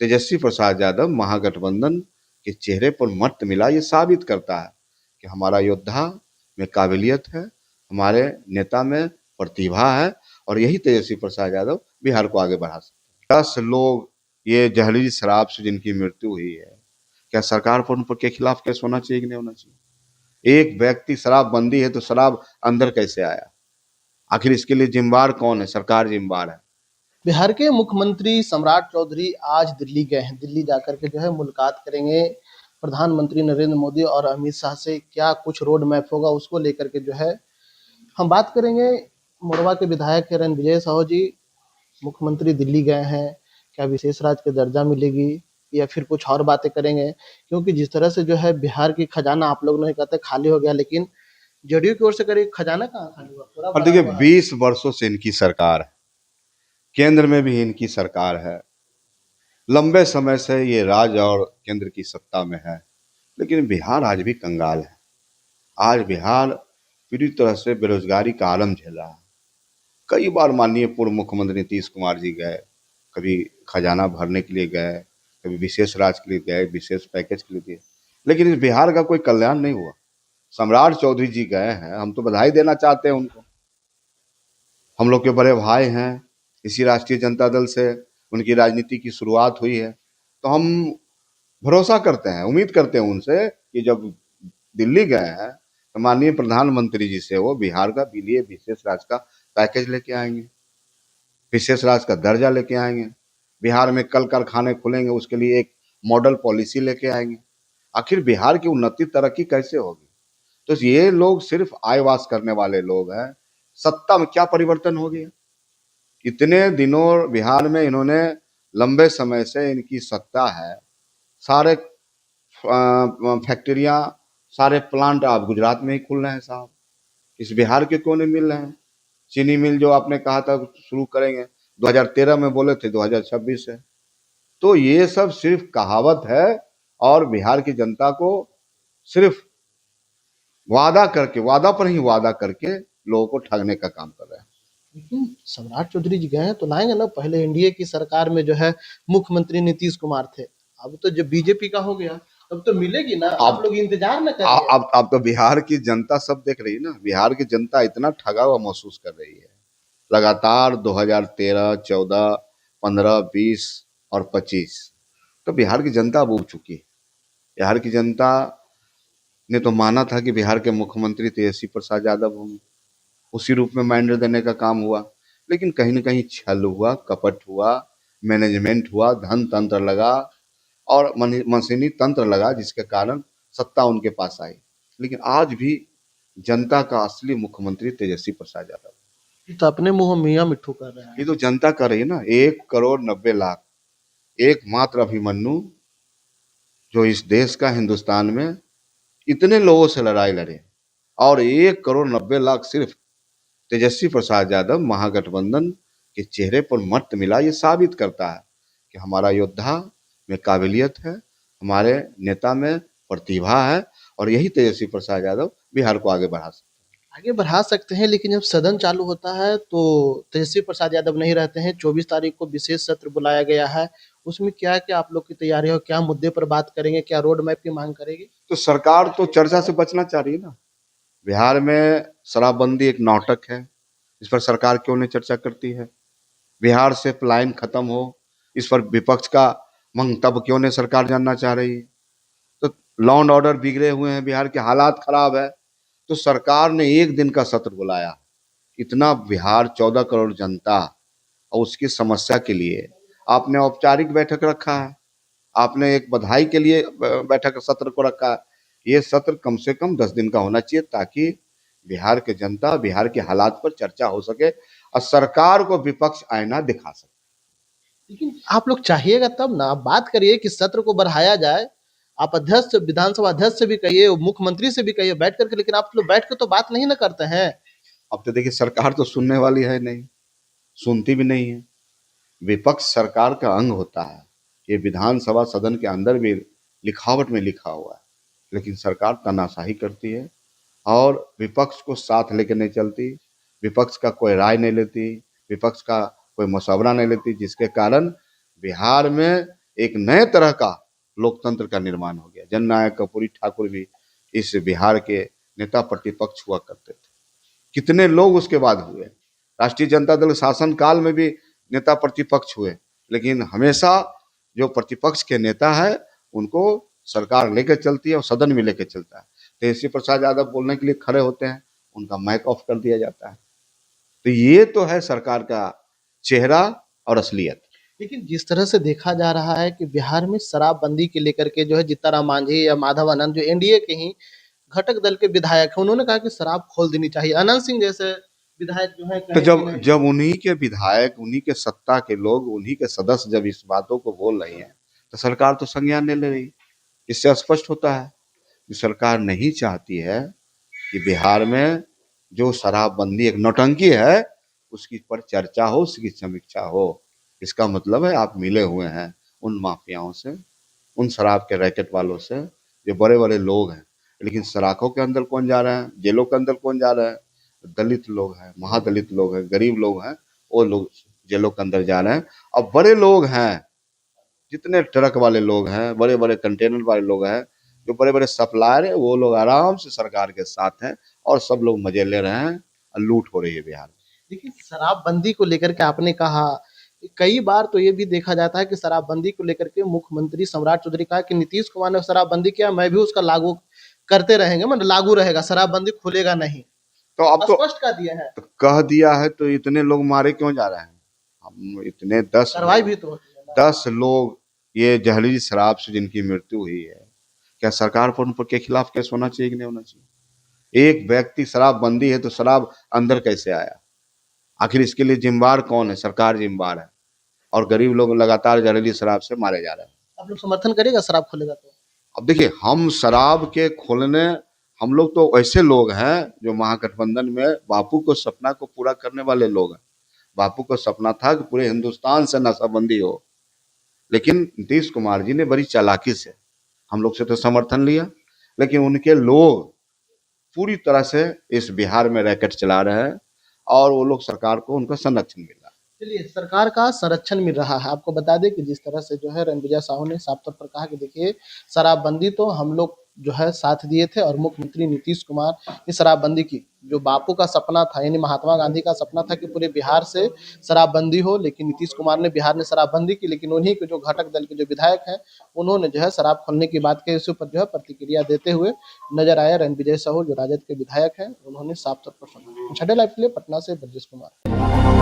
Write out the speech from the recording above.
तेजस्वी प्रसाद यादव महागठबंधन के चेहरे पर मत मिला, ये साबित करता है कि हमारा योद्धा में काबिलियत है, हमारे नेता में प्रतिभा है और यही तेजस्वी प्रसाद यादव बिहार को आगे बढ़ा सकते हैं। 10 लोग ये जहरीली शराब से जिनकी मृत्यु हुई है, क्या सरकार पर उन पर के खिलाफ केस होना चाहिए कि नहीं होना चाहिए? एक व्यक्ति शराब बंदी है तो शराब अंदर कैसे आया? आखिर इसके लिए जिम्मेवार कौन है? सरकार जिम्मेवार है। बिहार के मुख्यमंत्री सम्राट चौधरी आज दिल्ली गए हैं। दिल्ली जाकर के जो है मुलाकात करेंगे प्रधानमंत्री नरेंद्र मोदी और अमित शाह से। क्या कुछ रोड मैप होगा उसको लेकर के जो है हम बात करेंगे। मोरवा के विधायक है रणविजय साहू जी, मुख्यमंत्री दिल्ली गए हैं, क्या विशेष राज्य का दर्जा मिलेगी या फिर कुछ और बातें करेंगे। क्योंकि जिस तरह से जो है बिहार की खजाना आप लोग नहीं कहते खाली हो गया, लेकिन जेडीयू की ओर से करीब खजाना कहाँ खाली हुआ, पूरा और भरा देखिए हुआ है। 20 वर्षों से इनकी सरकार है, केंद्र में भी इनकी सरकार है, लंबे समय से ये राज्य और केंद्र की सत्ता में है, लेकिन बिहार आज भी कंगाल है। आज बिहार पूरी तरह से बेरोजगारी का आलम झेल रहा है। कई बार माननीय पूर्व मुख्यमंत्री नीतीश कुमार जी गए, कभी खजाना भरने के लिए गए, कभी विशेष राज्य के लिए गए, विशेष पैकेज के लिए दिए, लेकिन इस बिहार का कोई कल्याण नहीं हुआ। सम्राट चौधरी जी गए हैं, हम तो बधाई देना चाहते हैं उनको, हम लोग के बड़े भाई हैं, इसी राष्ट्रीय जनता दल से उनकी राजनीति की शुरुआत हुई है, तो हम भरोसा करते हैं, उम्मीद करते हैं उनसे कि जब दिल्ली गए हैं तो माननीय प्रधानमंत्री जी से वो बिहार का लिए विशेष राज्य का पैकेज लेके आएंगे, विशेष राज्य का दर्जा लेके आएंगे, बिहार में कल कारखाने खुलेंगे उसके लिए एक मॉडल पॉलिसी लेके आएंगे। आखिर बिहार की उन्नति तरक्की कैसे होगी? तो ये लोग सिर्फ आयवास करने वाले लोग हैं। सत्ता में क्या परिवर्तन हो गया? इतने दिनों बिहार में इन्होंने, लंबे समय से इनकी सत्ता है, सारे फैक्ट्रियां, सारे प्लांट आप गुजरात में ही खुल रहे हैं साहब, इस बिहार के क्यों नहीं मिल रहे हैं? चीनी मिल जो आपने कहा था शुरू करेंगे, 2013 में बोले थे 2026 है। तो ये सब सिर्फ कहावत है और बिहार की जनता को सिर्फ वादा पर ही वादा करके लोगों को ठगने का काम कर रहे हैं। लेकिन सम्राट चौधरी जी गए हैं तो लाएंगे ना। पहले एनडीए की सरकार में जो है मुख्यमंत्री नीतीश कुमार थे, अब तो जब बीजेपी का हो गया तब तो मिलेगी ना। आप लोग इंतजार न करिए। अब तो बिहार की जनता सब देख रही है ना, बिहार की जनता इतना ठगा हुआ महसूस कर रही है। लगातार 2013, 14, 15, 20 और 25 तो बिहार की जनता अब उब चुकी है। बिहार की जनता ने तो माना था कि बिहार के मुख्यमंत्री तेजस्वी प्रसाद यादव होंगे, उसी रूप में मैंडेट देने का काम हुआ, लेकिन कहीं ना कहीं छल हुआ, कपट हुआ, मैनेजमेंट हुआ, धन तंत्र लगा और मशीनी तंत्र लगा, जिसके कारण सत्ता उनके पास आई। लेकिन आज भी जनता का असली मुख्यमंत्री तेजस्वी प्रसाद यादव, ये तो अपने मुंह मियाँ मिट्ठू कर रहे हैं। ये तो जनता कर रही है ना। 1,90,00,000 एकमात्र अभिमन्यु जो इस देश का हिंदुस्तान में इतने लोगों से लड़ाई लड़े, और 1,90,00,000 सिर्फ तेजस्वी प्रसाद यादव महागठबंधन के चेहरे पर मत मिला, ये साबित करता है कि हमारा योद्धा में काबिलियत है, हमारे नेता में प्रतिभा है और यही तेजस्वी प्रसाद यादव बिहार को आगे बढ़ा सकते हैं। आगे बढ़ा सकते हैं, लेकिन जब सदन चालू होता है तो तेजस्वी प्रसाद यादव नहीं रहते हैं। 24 तारीख को विशेष सत्र बुलाया गया है, उसमें क्या क्या आप लोग की तैयारी हो, क्या मुद्दे पर बात करेंगे, क्या रोड मैप की मांग करेगी? तो सरकार तो चर्चा से बचना चाह रही है ना। बिहार में शराबबंदी एक नाटक है, इस पर सरकार क्यों नहीं चर्चा करती है? बिहार से पलायन खत्म हो, इस पर विपक्ष का मंतव्य क्यों नहीं सरकार जानना चाह रही है? तो लॉ एंड ऑर्डर बिगड़े हुए हैं, बिहार के हालात खराब है, तो सरकार ने एक दिन का सत्र बुलाया। इतना बिहार 14 करोड़ जनता और उसकी समस्या के लिए आपने औपचारिक बैठक रखा है, आपने एक बधाई के लिए बैठक सत्र को रखा है। ये सत्र कम से कम 10 दिन का होना चाहिए, ताकि बिहार के जनता, बिहार के हालात पर चर्चा हो सके और सरकार को विपक्ष आईना दिखा सके। लेकिन आप लोग चाहिएगा तब ना, आप बात करिए कि सत्र को बढ़ाया जाए। आप अध्यक्ष, विधानसभा अध्यक्ष से भी कहिए, मुख्यमंत्री से भी कहिए बैठ करके, लेकिन आप लोग बैठ के तो बात नहीं ना करते हैं। अब तो देखिए सरकार तो सुनने वाली है नहीं, सुनती भी नहीं है। विपक्ष सरकार का अंग होता है, ये विधानसभा सदन के अंदर भी लिखावट में लिखा हुआ है, लेकिन सरकार तानाशाही करती है और विपक्ष को साथ लेकर नहीं चलती, विपक्ष का कोई राय नहीं लेती, विपक्ष का कोई मशवरा नहीं लेती, जिसके कारण बिहार में एक नए तरह का लोकतंत्र का निर्माण हो गया। जननायक कर्पूरी ठाकुर भी इस बिहार के नेता प्रतिपक्ष हुआ करते थे। कितने लोग उसके बाद हुए। राष्ट्रीय जनता दल शासन काल में भी नेता प्रतिपक्ष हुए, लेकिन हमेशा जो प्रतिपक्ष के नेता है उनको सरकार लेकर चलती है और सदन में लेकर चलता है। तेजस्वी प्रसाद यादव बोलने के लिए खड़े होते हैं, उनका माइक ऑफ कर दिया जाता है। तो ये तो है सरकार का चेहरा और असलियत। लेकिन जिस तरह से देखा जा रहा है कि बिहार में शराबबंदी के लेकर के जो है जीतनराम मांझी या माधव आनंद जो एनडीए के ही घटक दल के विधायक हैं, उन्होंने कहा कि शराब खोल देनी चाहिए। अनंत सिंह जैसे विधायक जो है तो कहे कि जब नहीं। जब उन्हीं के विधायक, उन्हीं के सत्ता के लोग, उन्हीं के सदस्य जब इस बातों को बोल रही हैं तो सरकार तो संज्ञान नहीं ले रही। इससे स्पष्ट होता है कि सरकार नहीं चाहती है कि बिहार में जो शराबबंदी एक नौटंकी है उसकी पर चर्चा हो, उसकी समीक्षा हो। इसका मतलब है आप मिले हुए हैं उन माफियाओं से, उन शराब के रैकेट वालों से, जो बड़े बड़े लोग हैं। लेकिन सलाखों के अंदर कौन जा रहे हैं, जेलों के अंदर कौन जा रहे हैं? दलित लोग हैं, महादलित लोग हैं, गरीब लोग हैं, वो लोग जेलों के अंदर जा रहे हैं। और बड़े लोग हैं, जितने ट्रक वाले लोग हैं, बड़े बड़े कंटेनर वाले लोग हैं, जो बड़े बड़े सप्लायर हैं, वो लोग आराम से सरकार के साथ हैं और सब लोग मजे ले रहे हैं और लूट हो रही है बिहार में। देखिए, शराबबंदी को लेकर के आपने कहा, कई बार तो ये भी देखा जाता है कि शराबबंदी को लेकर के मुख्यमंत्री सम्राट चौधरी कहा कि नीतीश कुमार ने शराबबंदी किया, मैं भी उसका लागू करते रहेंगे, मतलब लागू रहेगा, शराबबंदी खुलेगा नहीं। तो अब तो स्पष्ट कर दिया है। कह दिया है, तो इतने लोग मारे क्यों जा रहे हैं? हम इतने कार्रवाई भी तो होती है ना। 10 लोग ये जहरीली शराब से जिनकी मृत्यु हुई है, क्या सरकार पर उन पर के खिलाफ केस होना चाहिए कि नहीं होना चाहिए? एक व्यक्ति, शराबबंदी है तो शराब अंदर कैसे आया? आखिर इसके लिए जिम्मेवार कौन है? सरकार जिम्मेवार है। और गरीब लोग लगातार जहरीली शराब से मारे जा रहे हैं। आप लोग समर्थन करेगा शराब खुलेगा तो? अब देखिए, हम शराब के खोलने, हम लोग तो ऐसे लोग हैं जो महागठबंधन में बापू को सपना को पूरा करने वाले लोग हैं। बापू को सपना था कि पूरे हिंदुस्तान से नशाबंदी हो, लेकिन नीतीश कुमार जी ने बड़ी चालाकी से हम लोग से तो समर्थन लिया, लेकिन उनके लोग पूरी तरह से इस बिहार में रैकेट चला रहे हैं और वो लोग, सरकार को उनका संरक्षण मिल रहा है। चलिए, सरकार का संरक्षण मिल रहा है। आपको बता दें कि जिस तरह से जो है रणविजय साहू ने साफ तौर पर कहा कि देखिए, शराबबंदी तो हम लोग जो है साथ दिए थे और मुख्यमंत्री नीतीश कुमार इस शराबबंदी की, जो बापू का सपना था, यानी महात्मा गांधी का सपना था कि पूरे बिहार से शराबबंदी हो, लेकिन नीतीश कुमार ने बिहार में शराबबंदी की। लेकिन उन्हीं के जो घटक दल के जो विधायक हैं, उन्होंने जो है शराब खोलने की बात के इस ऊपर जो है प्रतिक्रिया देते हुए नजर आए। रणविजय साहू जो राजद के विधायक हैं, उन्होंने साफ तौर पर सुना। छठे लाइव के लिए पटना से ब्रजेश कुमार।